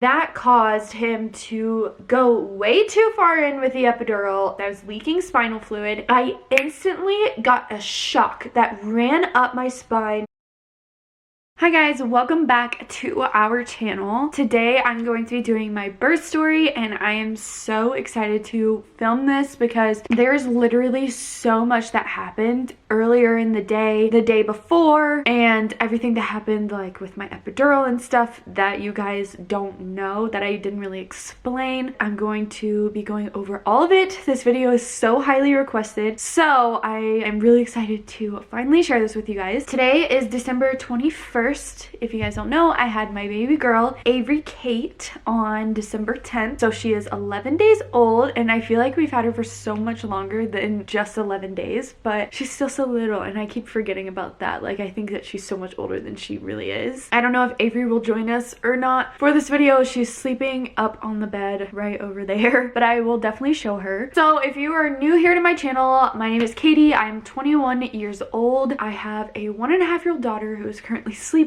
That caused him to go way too far in with the epidural. I was leaking spinal fluid. I instantly got a shock that ran up my spine. Hi guys, welcome back to our channel. Today I'm going to be doing my birth story and I am so excited to film this because there's literally so much that happened earlier in the day before, and everything that happened like with my epidural and stuff that you guys don't know, that I didn't really explain. I'm going to be going over all of it. This video is so highly requested, so I am really excited to finally share this with you guys. Today is December 21st. If you guys don't know, I had my baby girl, Avrey Kate, on December 10th. So she is 11 days old, and I feel like we've had her for so much longer than just 11 days, but she's still so little, and I keep forgetting about that. Like, I think that she's so much older than she really is. I don't know if Avrey will join us or not for this video. She's sleeping up on the bed right over there, but I will definitely show her. So if you are new here to my channel, my name is Katie. I'm 21 years old. I have a 1.5-year-old daughter who is currently sleeping,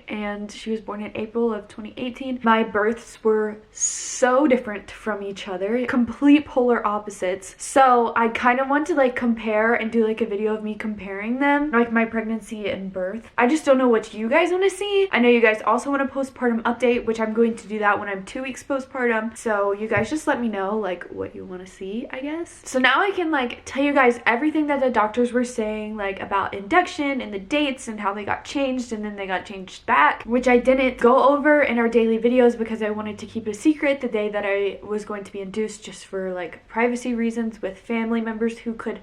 and she was born in April of 2018. My births were so different from each other, complete polar opposites. So I kind of want to like compare and do like a video of me comparing them, like my pregnancy and birth. I just don't know what you guys want to see. I know you guys also want a postpartum update, which I'm going to do that when I'm 2 weeks postpartum. So you guys just let me know like what you want to see, I guess. So now I can like tell you guys everything that the doctors were saying, like about induction and the dates and how they got changed and then they got changed back, which I didn't go over in our daily videos because I wanted to keep a secret the day that I was going to be induced, just for like privacy reasons with family members who could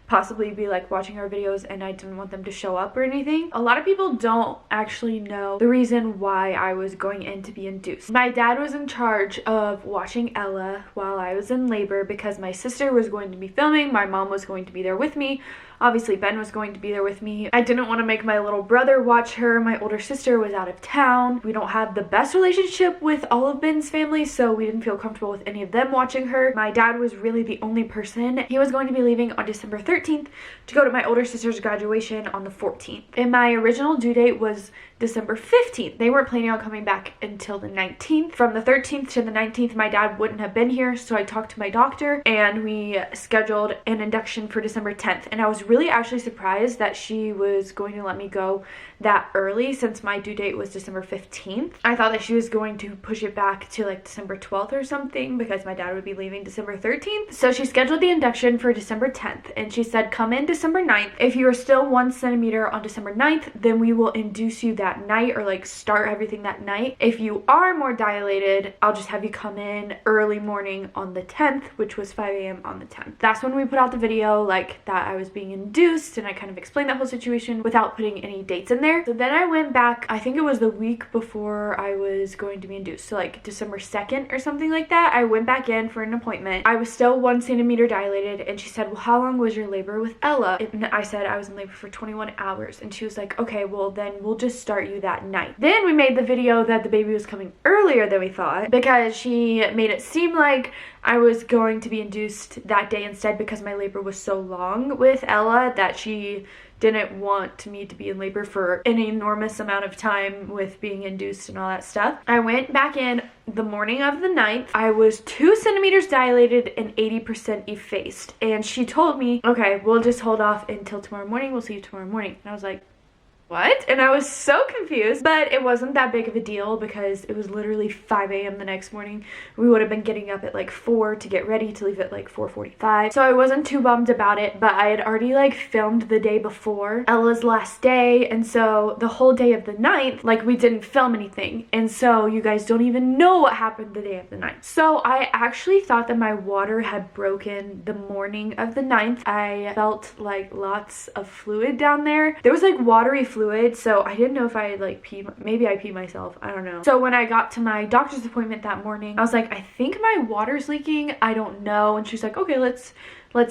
possibly be like watching our videos, and I didn't want them to show up or anything. A lot of people don't actually know the reason why I was going in to be induced. My dad was in charge of watching Ella while I was in labor because my sister was going to be filming, my mom was going to be there with me. Obviously, Ben was going to be there with me. I didn't want to make my little brother watch her. My older sister was out of town. We don't have the best relationship with all of Ben's family, so we didn't feel comfortable with any of them watching her. My dad was really the only person. He was going to be leaving on December 13th to go to my older sister's graduation on the 14th. And my original due date was December 15th. They weren't planning on coming back until the 19th. From the 13th to the 19th, my dad wouldn't have been here, so I talked to my doctor and we scheduled an induction for December 10th. And I was really actually surprised that she was going to let me go that early since my due date was December 15th. I thought that she was going to push it back to like December 12th or something because my dad would be leaving December 13th. So she scheduled the induction for December 10th and she said, come in December 9th. If you are still 1 centimeter on December 9th, then we will induce you that night, or like start everything that night. If you are more dilated, I'll just have you come in early morning on the 10th, which was 5 a.m. on the 10th. That's when we put out the video like that I was being induced, and I kind of explained that whole situation without putting any dates in there. So then I went back, I think it was the week before I was going to be induced, so like December 2nd or something like that. I went back in for an appointment. I was still 1 centimeter dilated, and she said, well, how long was your labor with Ella? And I said I was in labor for 21 hours, and she was like, okay, well then we'll just start you that night. Then we made the video that the baby was coming earlier than we thought because she made it seem like I was going to be induced that day instead because my labor was so long with Ella that she didn't want me to be in labor for an enormous amount of time with being induced and all that stuff. I went back in the morning of the 9th. I was 2 centimeters dilated and 80% effaced, and she told me, okay, we'll just hold off until tomorrow morning. We'll see you tomorrow morning. And I was like, what? And I was so confused, but it wasn't that big of a deal because it was literally 5 a.m. the next morning. We would have been getting up at like 4 to get ready to leave at like 4:45. So I wasn't too bummed about it, but I had already like filmed the day before Ella's last day, and so the whole day of the 9th, like we didn't film anything. And so you guys don't even know what happened the day of the 9th. So I actually thought that my water had broken the morning of the 9th. I felt like lots of fluid down there. There was like watery fluid, so I didn't know if I like peed. Maybe I peed myself, I don't know. So when I got to my doctor's appointment that morning, I was like, I think my water's leaking, I don't know. And she's like, okay, let's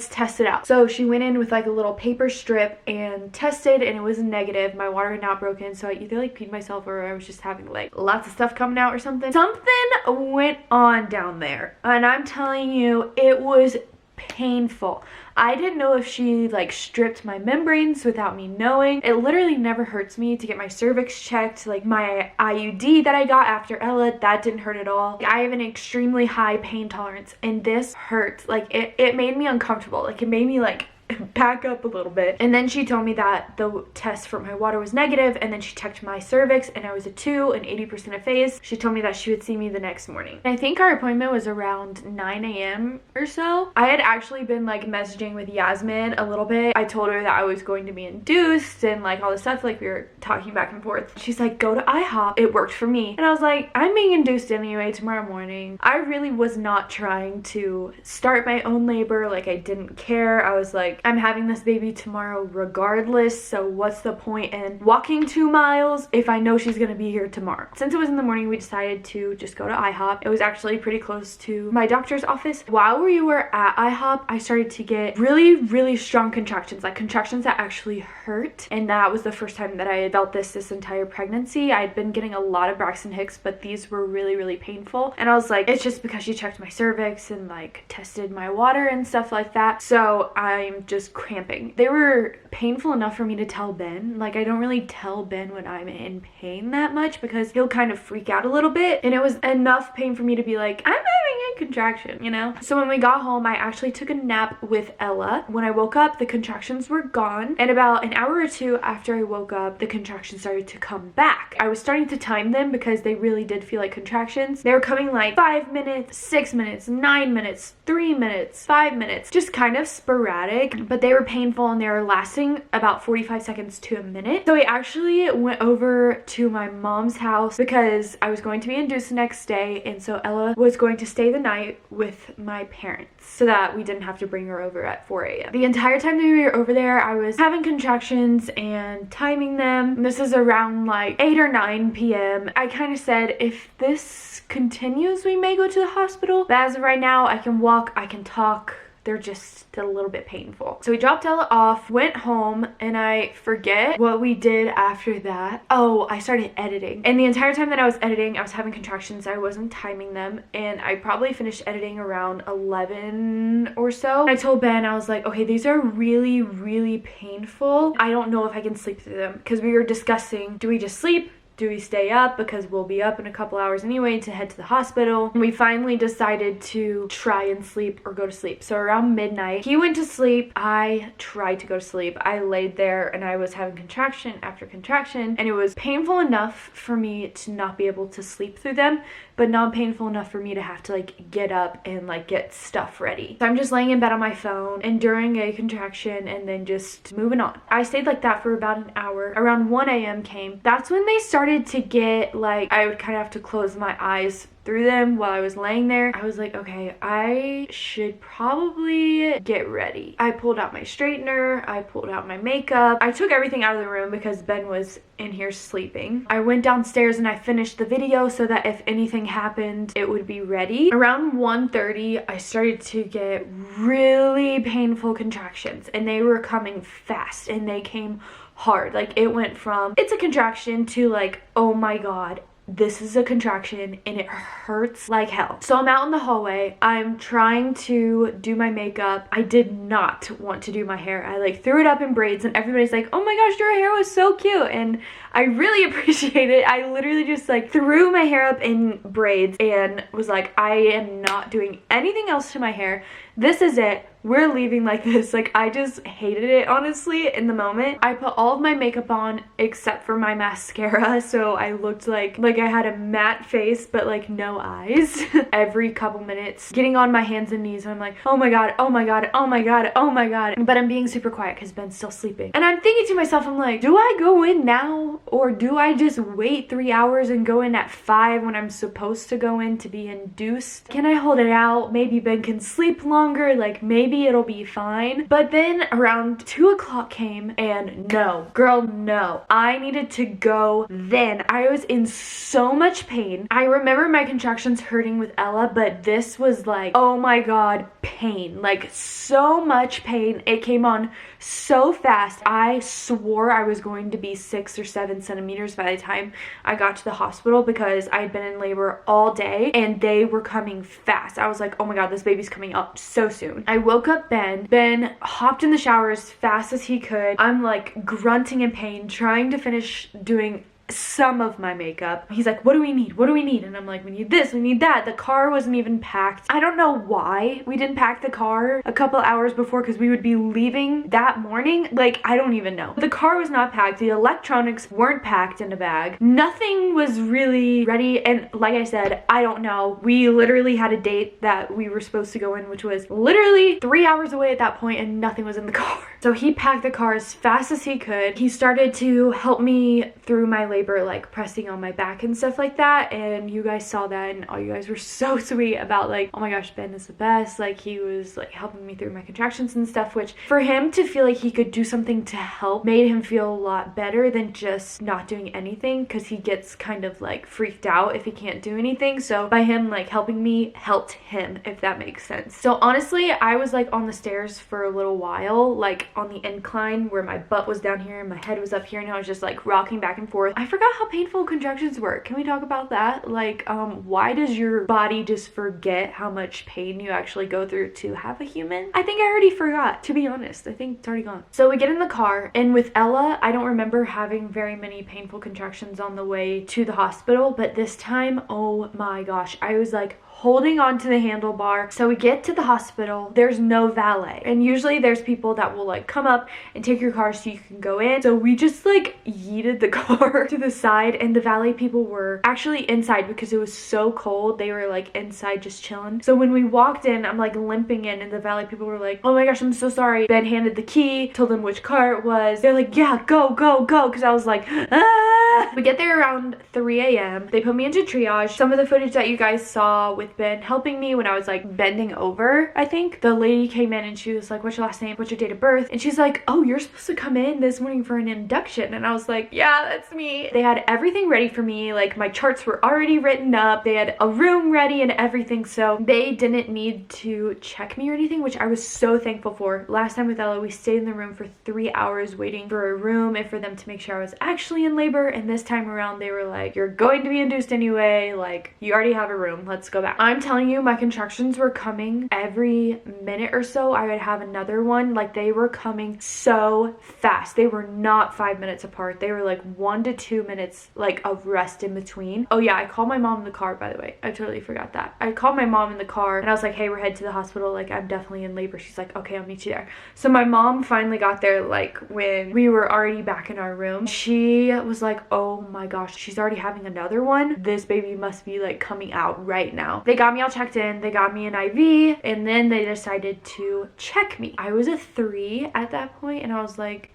test it out. So she went in with like a little paper strip and tested, and it was negative. My water had not broken, so I either like peed myself or I was just having like lots of stuff coming out or something. Something went on down there, and I'm telling you, it was painful. I didn't know if she like stripped my membranes without me knowing. It literally never hurts me to get my cervix checked. Like my IUD that I got after Ella, that didn't hurt at all. I have an extremely high pain tolerance, and this hurt. Like it made me uncomfortable. Like it made me like back up a little bit. And then she told me that the test for my water was negative, and then she checked my cervix and I was a 2 and 80% of phase. She told me that she would see me the next morning. I think our appointment was around 9 a.m. or so. I had actually been like messaging with Yasmin a little bit. I told her that I was going to be induced and like all this stuff, like we were talking back and forth. She's like, go to IHOP. It worked for me. And I was like, I'm being induced anyway tomorrow morning. I really was not trying to start my own labor. Like I didn't care. I was like, I'm having this baby tomorrow regardless, so what's the point in walking 2 miles if I know she's gonna be here tomorrow? Since it was in the morning, we decided to just go to IHOP. It was actually pretty close to my doctor's office. While we were at IHOP, I started to get really strong contractions, like contractions that actually hurt, and that was the first time that I had felt this entire pregnancy. I had been getting a lot of Braxton Hicks, but these were really painful, and I was like, it's just because she checked my cervix and like tested my water and stuff like that, so I'm just cramping. They were painful enough for me to tell Ben. Like I don't really tell Ben when I'm in pain that much because he'll kind of freak out a little bit, and it was enough pain for me to be like, I'm having a contraction, you know? So when we got home, I actually took a nap with Ella. When I woke up, the contractions were gone, and about an hour or 2 after I woke up, the contractions started to come back. I was starting to time them because they really did feel like contractions. They were coming like 5 minutes, 6 minutes, 9 minutes, 3 minutes, 5 minutes, just kind of sporadic, but they were painful and they were lasting about 45 seconds to a minute. So I actually went over to my mom's house because I was going to be induced the next day, and so Ella was going to stay the night with my parents so that we didn't have to bring her over at 4 a.m. The entire time that we were over there, I was having contractions and timing them. This is around like 8 or 9 p.m. I kind of said, if this continues, we may go to the hospital, but as of right now, I can walk, I can talk. They're just a little bit painful. So we dropped Ella off, went home, and I forget what we did after that. Oh, I started editing. And the entire time that I was editing, I was having contractions. I wasn't timing them, and I probably finished editing around 11 or so. I told Ben, I was like, okay, these are really painful. I don't know if I can sleep through them, because we were discussing, do we just sleep? Do we stay up because we'll be up in a couple hours anyway to head to the hospital? And we finally decided to try and sleep or go to sleep. So around midnight, he went to sleep. I tried to go to sleep. I laid there and I was having contraction after contraction, and it was painful enough for me to not be able to sleep through them, but not painful enough for me to have to like get up and like get stuff ready. So I'm just laying in bed on my phone, enduring a contraction and then just moving on. I stayed like that for about an hour. Around 1 a.m. came. That's when they started to get like, I would kind of have to close my eyes through them while I was laying there. I was like, okay, I should probably get ready. I pulled out my straightener, I pulled out my makeup. I took everything out of the room because Ben was in here sleeping. I went downstairs and I finished the video so that if anything happened, it would be ready. Around 1:30, I started to get really painful contractions, and they were coming fast and they came hard. Like it went from, it's a contraction, to like, oh my God, this is a contraction and it hurts like hell. So I'm out in the hallway. I'm trying to do my makeup. I did not want to do my hair. I like threw it up in braids, and everybody's like, oh my gosh, your hair was so cute. And I really appreciate it. I literally just like threw my hair up in braids and was like, I am not doing anything else to my hair. This is it. We're leaving like this. Like I just hated it, honestly, in the moment. I put all of my makeup on except for my mascara, so I looked like I had a matte face but like no eyes. Every couple minutes getting on my hands and knees, and I'm like, oh my God, oh my God, oh my God, oh my God. But I'm being super quiet because Ben's still sleeping, and I'm thinking to myself, I'm like, do I go in now or do I just wait 3 hours and go in at 5 when I'm supposed to go in to be induced? Can I hold it out? Maybe Ben can sleep longer, like maybe it'll be fine. But then around 2 o'clock came, and no, girl, no. I needed to go then. I was in so much pain. I remember my contractions hurting with Ella, but this was like, oh my God, pain. Like so much pain. It came on so fast. I swore I was going to be 6 or 7 centimeters by the time I got to the hospital because I had been in labor all day and they were coming fast. I was like, oh my God, this baby's coming up so so soon. I woke up Ben. Ben hopped in the shower as fast as he could. I'm like grunting in pain, trying to finish doing some of my makeup. He's like, what do we need? What do we need? And I'm like, we need this, we need that. The car wasn't even packed. I don't know why we didn't pack the car a couple hours before, because we would be leaving that morning. Like, I don't even know. The car was not packed. The electronics weren't packed in a bag. Nothing was really ready. And like I said, I don't know. We literally had a date that we were supposed to go in, which was literally 3 hours away at that point, and nothing was in the car. So he packed the car as fast as he could. He started to help me through my labor, like pressing on my back and stuff like that, and you guys saw that, and all you guys were so sweet about like, oh my gosh, Ben is the best. Like, he was like helping me through my contractions and stuff, which for him to feel like he could do something to help made him feel a lot better than just not doing anything, because he gets kind of like freaked out if he can't do anything. So by him like helping me helped him, if that makes sense. So honestly, I was like on the stairs for a little while, like on the incline where my butt was down here and my head was up here, and I was just like rocking back and forth. I forgot how painful contractions work. Can we talk about that? Like, why does your body just forget how much pain you actually go through to have a human? I think I already forgot, to be honest. I think it's already gone. So we get in the car, and with Ella, I don't remember having very many painful contractions on the way to the hospital, but this time, oh my gosh, I was like holding on to the handlebar. So we get to the hospital, there's no valet, and usually there's people that will like come up and take your car so you can go in. So we just like yeeted the car to the side, and the valet people were actually inside because it was so cold. They were like inside just chilling. So when we walked in, I'm like limping in, and the valet people were like, oh my gosh, I'm so sorry. Ben handed the key, told them which car it was. They're like, yeah, go, go, go, because I was like, ah. We get there around 3 a.m. They put me into triage. Some of the footage that you guys saw with Ben helping me when I was like bending over, I think the lady came in and she was like, what's your last name, what's your date of birth? And she's like, oh, you're supposed to come in this morning for an induction. And I was like, yeah, that's me. They had everything ready for me. Like, my charts were already written up, they had a room ready and everything, so they didn't need to check me or anything, which I was so thankful for. Last time with Ella, we stayed in the room for 3 hours waiting for a room and for them to make sure I was actually in labor, and this time around they were like, you're going to be induced anyway, like, you already have a room, let's go back. I'm telling you, my contractions were coming every minute or so. I would have another one. Like, they were coming so fast. They were not 5 minutes apart. They were like 1 to 2 minutes like of rest in between. Oh yeah, I called my mom in the car, by the way. I totally forgot that. I called my mom in the car and I was like, hey, we're headed to the hospital. Like, I'm definitely in labor. She's like, okay, I'll meet you there. So my mom finally got there like when we were already back in our room. She was like, oh my gosh, she's already having another one. This baby must be like coming out right now. They got me all checked in. They got me an IV, and then they decided to check me. I was a 3 at that point, and I was like,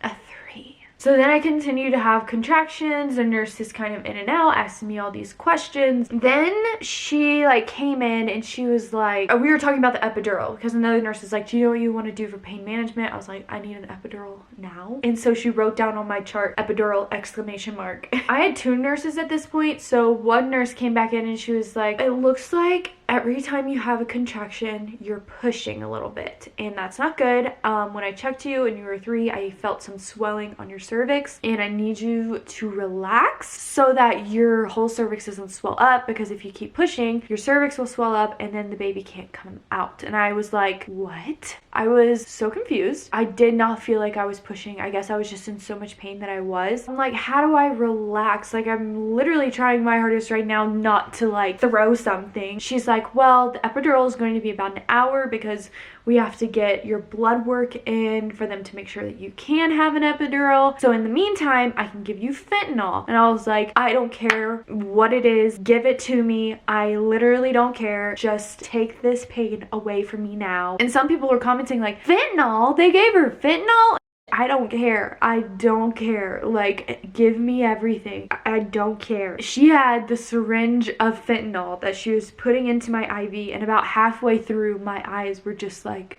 a 3. So then I continued to have contractions. The nurse is kind of in and out, asking me all these questions. Then she like came in and she was like, we were talking about the epidural, because another nurse is like, do you know what you want to do for pain management? I was like, I need an epidural now. And so she wrote down on my chart, epidural exclamation mark. I had 2 nurses at this point. So one nurse came back in and she was like, it looks like every time you have a contraction, you're pushing a little bit, and that's not good. When I checked you and you were 3, I felt some swelling on your cervix, and I need you to relax so that your whole cervix doesn't swell up, because if you keep pushing, your cervix will swell up and then the baby can't come out. And I was like, what? I was so confused. I did not feel like I was pushing. I guess I was just in so much pain that I was. I'm like, how do I relax? Like, I'm literally trying my hardest right now not to like throw something. She's like, well, the epidural is going to be about an hour because we have to get your blood work in for them to make sure that you can have an epidural. So in the meantime, I can give you fentanyl. And I was like, I don't care what it is. Give it to me. I literally don't care. Just take this pain away from me now. And some people were commenting like, fentanyl? They gave her fentanyl? I don't care. I don't care. Like, give me everything. I don't care. She had the syringe of fentanyl that she was putting into my IV, and about halfway through, my eyes were just like,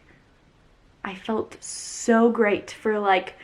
I felt so great for like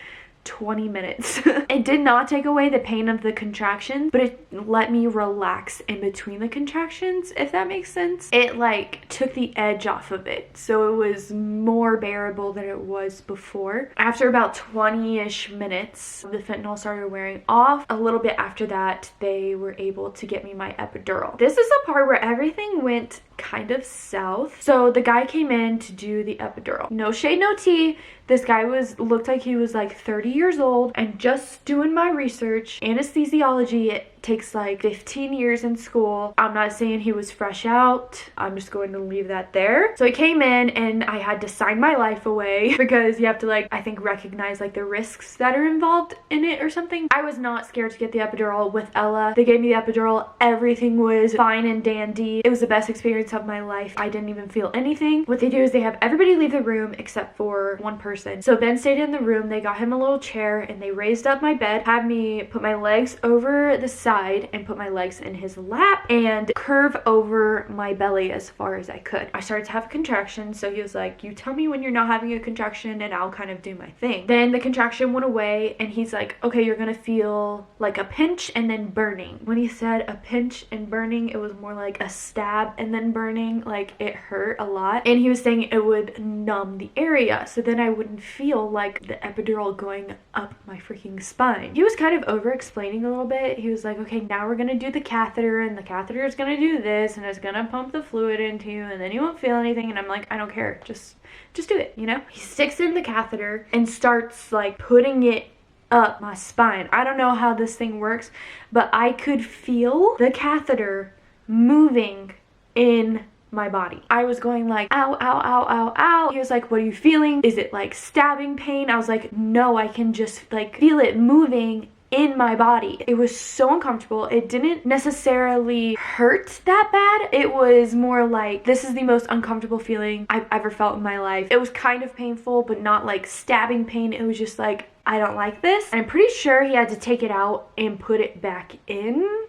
20 minutes. It did not take away the pain of the contractions, but it let me relax in between the contractions, if that makes sense. It like took the edge off of it, so it was more bearable than it was before. After about 20-ish minutes, the fentanyl started wearing off. A little bit after that, they were able to get me my epidural. This is the part where everything went kind of south. So the guy came in to do the epidural. No shade, no tea. This guy looked like he was like 30 years old. And just doing my research, anesthesiology, it takes like 15 years in school. I'm not saying he was fresh out. I'm just going to leave that there. So he came in and I had to sign my life away because you have to like, I think, recognize like the risks that are involved in it or something. I was not scared to get the epidural with Ella. They gave me the epidural. Everything was fine and dandy. It was the best experience of my life. I didn't even feel anything. What they do is they have everybody leave the room except for one person. So Ben stayed in the room. They got him a little chair and they raised up my bed, had me put my legs over the side and put my legs in his lap and curve over my belly as far as I could. I started to have a contraction, so he was like, you tell me when you're not having a contraction and I'll kind of do my thing. Then the contraction went away and he's like, okay, you're gonna feel like a pinch and then burning. When he said a pinch and burning, it was more like a stab and then burning. Like, it hurt a lot. And he was saying it would numb the area, so then I wouldn't feel like the epidural going up my freaking spine. He was kind of over explaining a little bit. He was like, okay, now we're gonna do the catheter and the catheter is gonna do this and it's gonna pump the fluid into you and then you won't feel anything. And I'm like, I don't care, just do it, you know? He sticks in the catheter and starts like putting it up my spine. I don't know how this thing works, but I could feel the catheter moving in my body. I was going like, ow, ow, ow, ow, ow. He was like, what are you feeling? Is it like stabbing pain? I was like, no, I can just like feel it moving in my body. It was so uncomfortable. It didn't necessarily hurt that bad. It was more like, this is the most uncomfortable feeling I've ever felt in my life. It was kind of painful, but not like stabbing pain. It was just like, I don't like this. And I'm pretty sure he had to take it out and put it back in,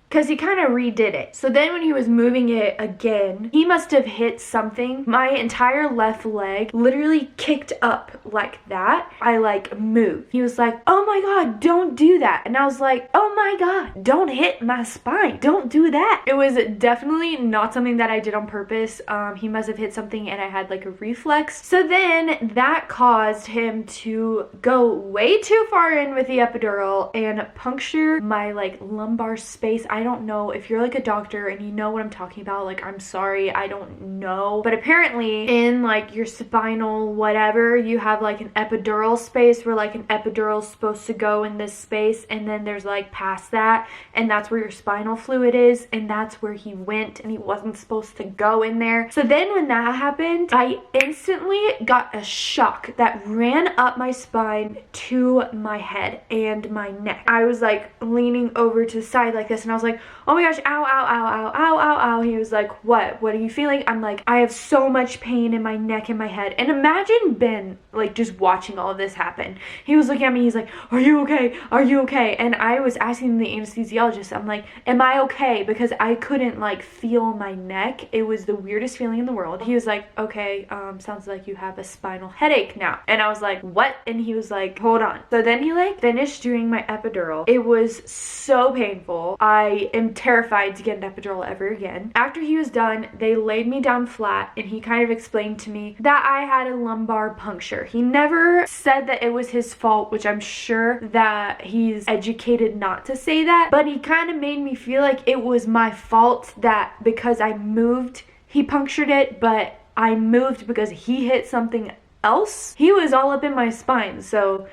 because he kind of redid it. So then when he was moving it again, he must have hit something. My entire left leg literally kicked up like that. I like moved. He was like, oh my God, don't do that. And I was like, oh my God, don't hit my spine. Don't do that. It was definitely not something that I did on purpose. He must have hit something and I had like a reflex. So then that caused him to go way too far in with the epidural and puncture my like lumbar space. I don't know if you're like a doctor and you know what I'm talking about. Like, I'm sorry, I don't know. But apparently in like your spinal whatever, you have like an epidural space where like an epidural is supposed to go in this space, and then there's like past that, and that's where your spinal fluid is, and that's where he went, and he wasn't supposed to go in there. So then when that happened, I instantly got a shock that ran up my spine to my head and my neck. I was like leaning over to the side like this, and I was like, oh my gosh, ow, ow, ow, ow, ow, ow, ow. He was like, what are you feeling? I'm like, I have so much pain in my neck and my head. And imagine Ben like just watching all of this happen. He was looking at me, he's like, are you okay? Are you okay? And I was asking the anesthesiologist, I'm like, am I okay? Because I couldn't like feel my neck. It was the weirdest feeling in the world. He was like, okay, sounds like you have a spinal headache now. And I was like, what? And he was like, hold on. So then he like finished doing my epidural. It was so painful. I am terrified to get an epidural ever again. After he was done, they laid me down flat and he kind of explained to me that I had a lumbar puncture. He never said that it was his fault, which I'm sure that he's educated not to say that, but he kind of made me feel like it was my fault that because I moved, he punctured it, but I moved because he hit something else. He was all up in my spine, so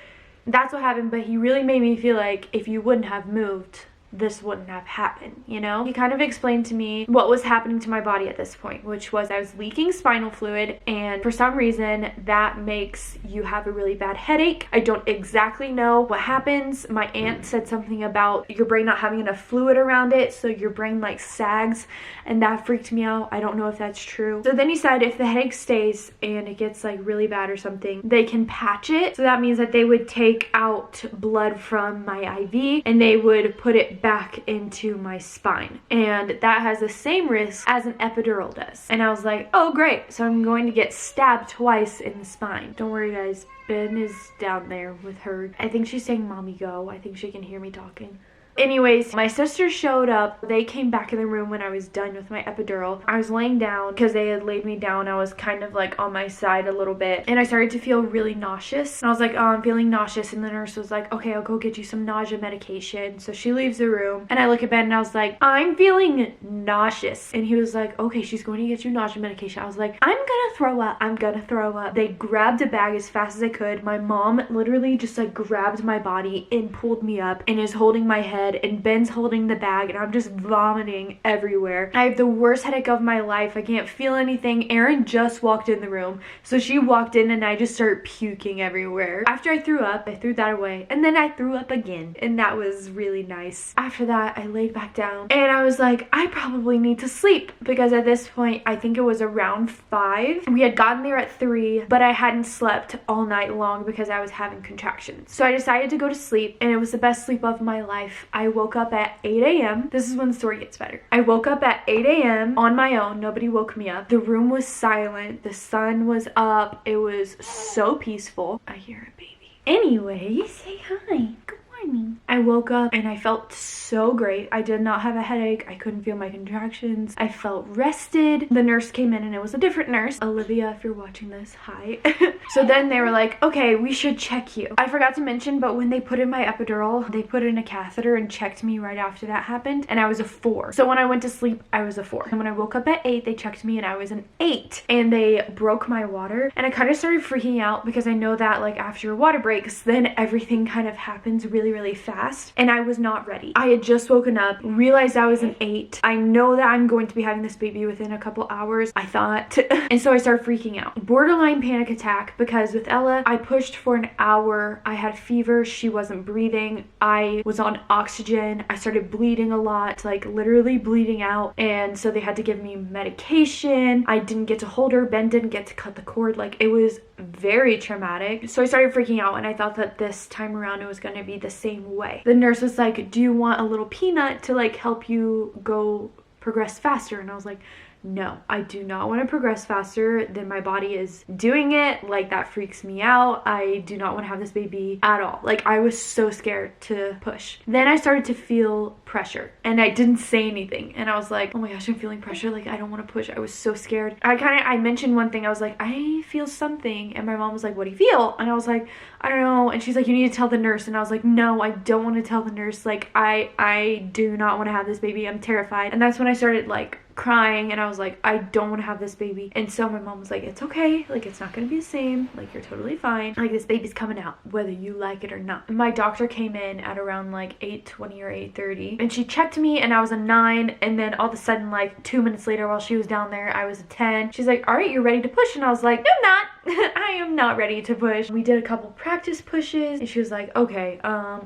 that's what happened. But he really made me feel like if you wouldn't have moved, this wouldn't have happened, you know? He kind of explained to me what was happening to my body at this point, which was I was leaking spinal fluid, and for some reason that makes you have a really bad headache. I don't exactly know what happens. My aunt said something about your brain not having enough fluid around it, so your brain like sags, and that freaked me out. I don't know if that's true. So then he said if the headache stays and it gets like really bad or something, they can patch it. So that means that they would take out blood from my IV and they would put it back into my spine, and that has the same risk as an epidural does. And I was like, oh great, so I'm going to get stabbed twice in the spine. Don't worry guys, Ben is down there with her. I think she's saying mommy go. I think she can hear me talking. Anyways, my sister showed up. They came back in the room when I was done with my epidural. I was laying down because they had laid me down. I was kind of like on my side a little bit, and I started to feel really nauseous. And I was like, oh, I'm feeling nauseous. And the nurse was like, okay, I'll go get you some nausea medication. So she leaves the room, and I look at Ben and I was like, I'm feeling nauseous. And he was like, okay, she's going to get you nausea medication. I was like, I'm gonna throw up. I'm gonna throw up. They grabbed a bag as fast as I could. My mom literally just like grabbed my body and pulled me up and is holding my head, and Ben's holding the bag, and I'm just vomiting everywhere. I have the worst headache of my life. I can't feel anything. Erin just walked in the room, so she walked in and I just started puking everywhere. After I threw up, I threw that away, and then I threw up again, and that was really nice. After that, I laid back down and I was like, I probably need to sleep, because at this point I think it was around 5. We had gotten there at 3, but I hadn't slept all night long because I was having contractions. So I decided to go to sleep, and it was the best sleep of my life. I woke up at 8 a.m. This is when the story gets better. I woke up at 8 a.m. on my own. Nobody woke me up. The room was silent. The sun was up. It was so peaceful. I hear a baby. Anyway, say hi. Good morning. I woke up and I felt so great. I did not have a headache. I couldn't feel my contractions. I felt rested. The nurse came in, and it was a different nurse. Olivia, if you're watching this, hi. So then they were like, okay, we should check you. I forgot to mention, but when they put in my epidural, they put in a catheter and checked me right after that happened, and I was a 4. So when I went to sleep, I was a 4. And when I woke up at 8, they checked me and I was an 8. And they broke my water, and I kind of started freaking out because I know that like after your water breaks, then everything kind of happens really, really fast, and I was not ready. I had just woken up, realized I was an 8. I know that I'm going to be having this baby within a couple hours, I thought. And so I started freaking out. Borderline panic attack, because with Ella, I pushed for an hour. I had fever. She wasn't breathing. I was on oxygen. I started bleeding a lot, like literally bleeding out. And so they had to give me medication. I didn't get to hold her. Ben didn't get to cut the cord. Like, it was very traumatic. So I started freaking out, and I thought that this time around it was going to be the same way. The nurse was like, do you want a little peanut to like help you go progress faster? And I was like, no, I do not want to progress faster than my body is doing it. Like, that freaks me out. I do not want to have this baby at all. Like, I was so scared to push. Then I started to feel pressure, and I didn't say anything, and I was like, oh my gosh, I'm feeling pressure. Like, I don't want to push. I was so scared. I mentioned one thing. I was like, I feel something, and my mom was like, what do you feel? And I was like, I don't know. And she's like, you need to tell the nurse. And I was like, no, I don't want to tell the nurse. Like, I do not want to have this baby. I'm terrified. And that's when I started like crying, and I was like, I don't want to have this baby. And so my mom was like, it's okay, like, it's not gonna be the same, like, you're totally fine, like, this baby's coming out whether you like it or not. And my doctor came in at around like 8:20 or 8:30, and she checked me, and I was a 9, and then all of a sudden, like 2 minutes later, while she was down there, I was a 10. She's like, all right, you're ready to push? And I was like, no, I'm not. I am not ready to push. We did a couple practice pushes, and she was like, okay,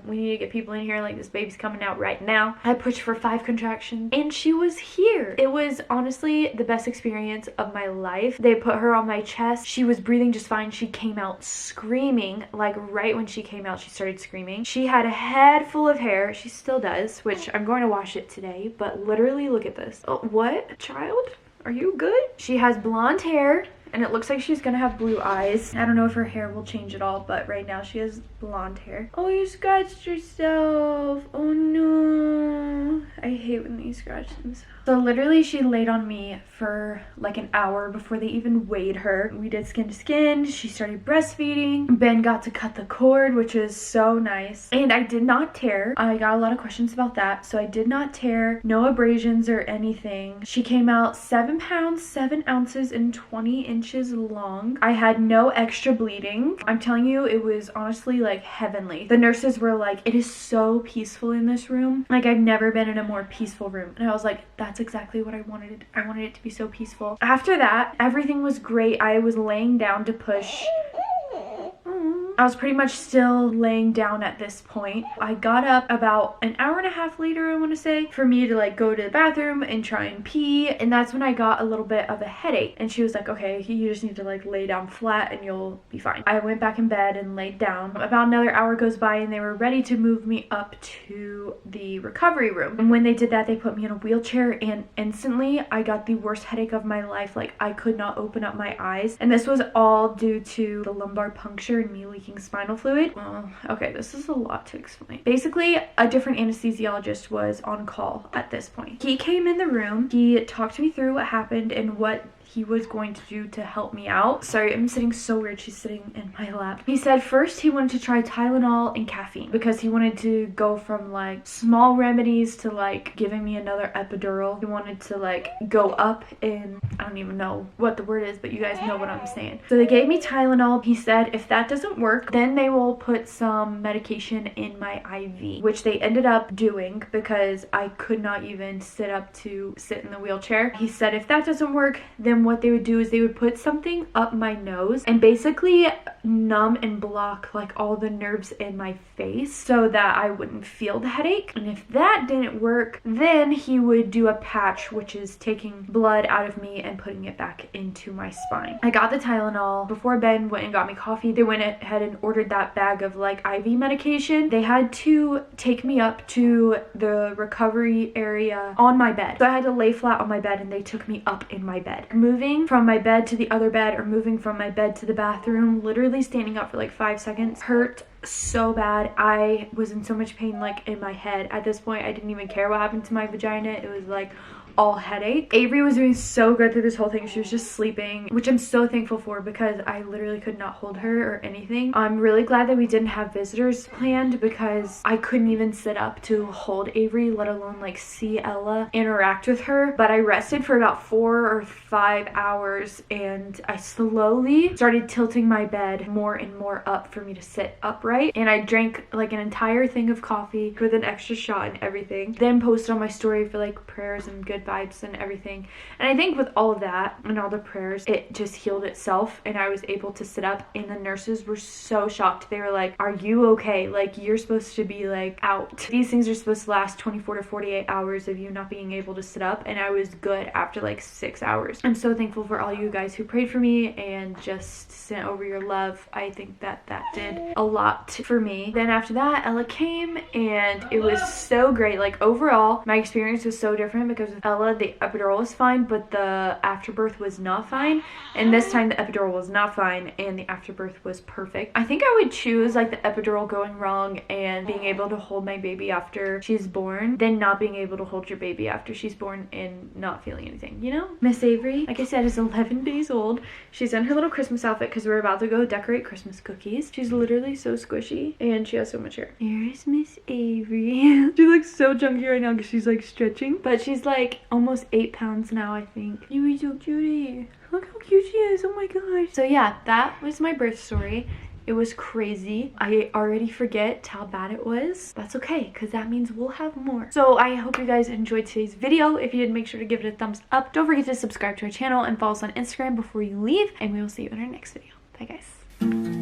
we need to get people in here, like, this baby's coming out right now. I pushed for 5 contractions, and she was here. It was honestly the best experience of my life. They put her on my chest. She was breathing just fine. She came out screaming. Like, right when she came out, she started screaming. She had a head full of hair. She still does, which I'm going to wash it today, but literally look at this. Oh, what? Child? Are you good? She has blonde hair, and it looks like she's gonna have blue eyes. I don't know if her hair will change at all, but right now she has blonde hair. Oh, you scratched yourself. Oh no. I hate when they scratch themselves. So literally she laid on me for like an hour before they even weighed her. We did skin to skin. She started breastfeeding. Ben got to cut the cord, which was so nice. And I did not tear. I got a lot of questions about that. So I did not tear. No abrasions or anything. She came out 7 pounds, 7 ounces, and 20 inches long. I had no extra bleeding. I'm telling you, it was honestly like heavenly. The nurses were like, it is so peaceful in this room. Like, I've never been in a more peaceful room. And I was like, that's exactly what I wanted. I wanted it to be so peaceful. After that, everything was great. I was laying down to push. I was pretty much still laying down at this point. I got up about an hour and a half later, I want to say, for me to like go to the bathroom and try and pee. And that's when I got a little bit of a headache. And she was like, okay, you just need to like lay down flat and you'll be fine. I went back in bed and laid down. About another hour goes by, and they were ready to move me up to the recovery room. And when they did that, they put me in a wheelchair, and instantly I got the worst headache of my life. Like, I could not open up my eyes. And this was all due to the lumbar puncture and me leaking leaking spinal fluid. Well, okay, this is a lot to explain. Basically, a different anesthesiologist was on call at this point. He came in the room, he talked me through what happened and what he was going to do to help me out. Sorry, I'm sitting so weird. She's sitting in my lap. He said first he wanted to try Tylenol and caffeine because he wanted to go from like small remedies to like giving me another epidural. He wanted to like go up in, I don't even know what the word is, but you guys know what I'm saying. So they gave me Tylenol. He said if that doesn't work, then they will put some medication in my IV, which they ended up doing because I could not even sit up to sit in the wheelchair. He said if that doesn't work, then what they would do is they would put something up my nose and basically numb and block like all the nerves in my face so that I wouldn't feel the headache. And if that didn't work, then he would do a patch, which is taking blood out of me and putting it back into my spine. I got the Tylenol. Before Ben went and got me coffee, they went ahead and ordered that bag of like IV medication. They had to take me up to the recovery area on my bed. So I had to lay flat on my bed and they took me up in my bed. Moving from my bed to the other bed or moving from my bed to the bathroom, literally standing up for like 5 seconds hurt so bad. I was in so much pain like in my head. At this point, I didn't even care what happened to my vagina. It was like all headache. Avrey was doing so good through this whole thing. She was just sleeping, which I'm so thankful for because I literally could not hold her or anything. I'm really glad that we didn't have visitors planned because I couldn't even sit up to hold Avrey, let alone like see Ella interact with her. But I rested for about 4 or 5 hours and I slowly started tilting my bed more and more up for me to sit upright. And I drank like an entire thing of coffee with an extra shot and everything. Then posted on my story for like prayers and good vibes and everything. And I think with all of that and all the prayers, it just healed itself and I was able to sit up. And the nurses were so shocked. They were like, are you okay? Like, you're supposed to be like out. These things are supposed to last 24 to 48 hours of you not being able to sit up. And I was good after like 6 hours. I'm so thankful for all you guys who prayed for me and just sent over your love. I think that did a lot for me. Then after that, Ella came and it was so great. Like overall, my experience was so different because with Ella, the epidural was fine, but the afterbirth was not fine. And this time the epidural was not fine and the afterbirth was perfect. I think I would choose like the epidural going wrong and being able to hold my baby after she's born than not being able to hold your baby after she's born and not feeling anything, you know? Miss Avrey, like I said, is 11 days old. She's in her little Christmas outfit because we're about to go decorate Christmas cookies. She's literally so squishy and she has so much hair. Here's Miss Avrey. She looks so chunky right now because she's like stretching, but she's like almost 8 pounds now, I think. You are so cutie. Look how cute she is. Oh my gosh. So yeah, that was my birth story. It was crazy. I already forget how bad it was. That's okay, because that means we'll have more. So I hope you guys enjoyed today's video. If you did, make sure to give it a thumbs up. Don't forget to subscribe to our channel and follow us on Instagram before you leave. And we will see you in our next video. Bye guys.